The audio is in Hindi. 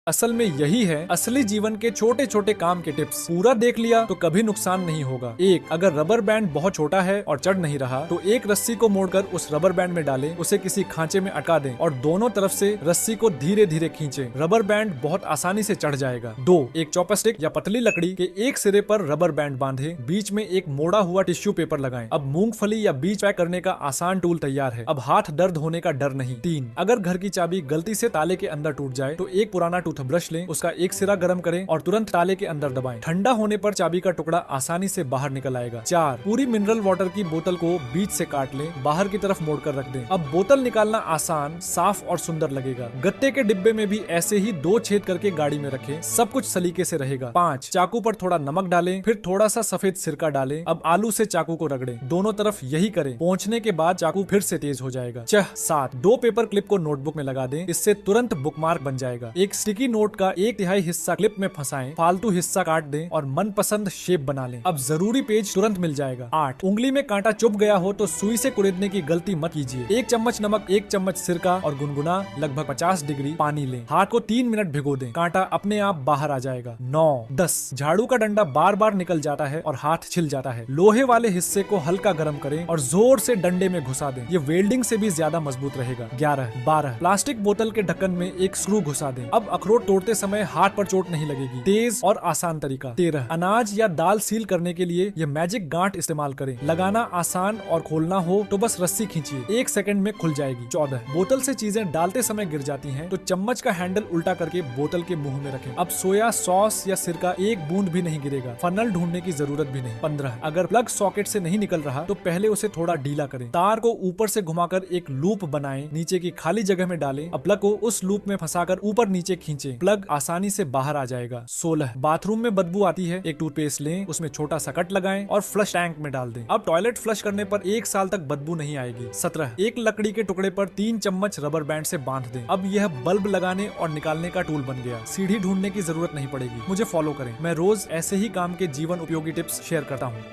असल में यही है असली जीवन के छोटे छोटे काम के टिप्स। पूरा देख लिया तो कभी नुकसान नहीं होगा। एक, अगर रबर बैंड बहुत छोटा है और चढ़ नहीं रहा तो एक रस्सी को मोड़कर उस रबर बैंड में डालें, उसे किसी खांचे में अटका दें और दोनों तरफ से रस्सी को धीरे धीरे खींचें। रबर बैंड बहुत आसानी से चढ़ जाएगा। दो, एक चॉपस्टिक या पतली लकड़ी के एक सिरे पर रबर बैंड बांधे, बीच में एक मोड़ा हुआ टिश्यू पेपर लगाएं। अब मूंगफली या बीज पैक करने का आसान टूल तैयार है। अब हाथ दर्द होने का डर नहीं। तीन, अगर घर की चाबी गलती से ताले के अंदर टूट जाए तो एक पुराना टूथब्रश लें, उसका एक सिरा गर्म करें और तुरंत ताले के अंदर दबाएं। ठंडा होने पर चाबी का टुकड़ा आसानी से बाहर निकल आएगा। चार, पूरी मिनरल वाटर की बोतल को बीच से काट लें, बाहर की तरफ मोड़कर रख दें। अब बोतल निकालना आसान, साफ और सुंदर लगेगा। गत्ते के डिब्बे में भी ऐसे ही 2 छेद करके गाड़ी में रखें, सब कुछ सलीके से रहेगा। 5, चाकू पर थोड़ा नमक डालें, फिर थोड़ा सा सफेद सिरका डालें। अब आलू से चाकू को रगड़ें, दोनों तरफ यही करें। पहुंचने के बाद चाकू फिर से तेज हो जाएगा। 7, 2 पेपर क्लिप को नोटबुक में लगा दें, इससे तुरंत बुकमार्क बन जाएगा। एक स्टिकी नोट का 1/3 हिस्सा क्लिप में फंसाएं, फालतू हिस्सा काट दें और मनपसंद शेप बना लें। अब जरूरी पेज तुरंत मिल जाएगा। 8, उंगली में कांटा चुभ गया हो तो सुई से कुरेदने की गलती मत कीजिए। 1 चम्मच नमक, 1 चम्मच सिरका और गुनगुना लगभग 50 डिग्री पानी लें। हाथ को 3 मिनट भिगो दें, कांटा अपने आप बाहर आ जाएगा। 9, 10, झाड़ू का डंडा बार बार निकल जाता है और हाथ छिल जाता है। लोहे वाले हिस्से को हल्का गर्म करें और जोर से डंडे में घुसा दें, ये वेल्डिंग से भी ज्यादा मजबूत रहेगा। 11, 12, प्लास्टिक बोतल के ढक्कन में एक स्क्रू घुसा दें। अब अखरोट तोड़ते समय हाथ पर चोट नहीं लगेगी। तेज और आसान तरीका। 13, अनाज या दाल सील करने के लिए ये मैजिक गांठ इस्तेमाल करें। लगाना आसान और खोलना हो तो बस रस्सी खींचिए, 1 सेकंड में खुल जाएगी। 14, बोतल से चीजें डालते समय गिर जाती हैं तो चम्मच का हैंडल उल्टा करके बोतल के मुंह में रखें। अब सोया सॉस या सिरका एक बूंद भी नहीं गिरेगा। फनल ढूंढने की जरूरत भी नहीं। 15, अगर प्लग सॉकेट से नहीं निकल रहा तो पहले उसे थोड़ा ढीला करें। तार को ऊपर से घुमाकर एक लूप बनाएं, नीचे की खाली जगह में डालें। अब प्लग को उस लूप में फंसाकर ऊपर नीचे खींचें, प्लग आसानी से बाहर आ जाएगा। 16, बाथरूम में बदबू आती है, एक टूथपेस्ट लें, उसमें छोटा सा कट लगाएं और फ्लश टैंक में डाल दें। अब टॉयलेट फ्लश करने पर 1 साल तक बदबू नहीं आएगी। 17, एक लकड़ी के टुकड़े पर 3 चम्मच रबर बैंड से बांध दें। अब यह बल्ब लगाने और निकालने का टूल बन गया। सीढ़ी ढूंढने की जरूरत नहीं पड़ेगी। मुझे फॉलो करें, मैं रोज ऐसे ही काम के जीवन उपयोगी टिप्स शेयर करता हूँ।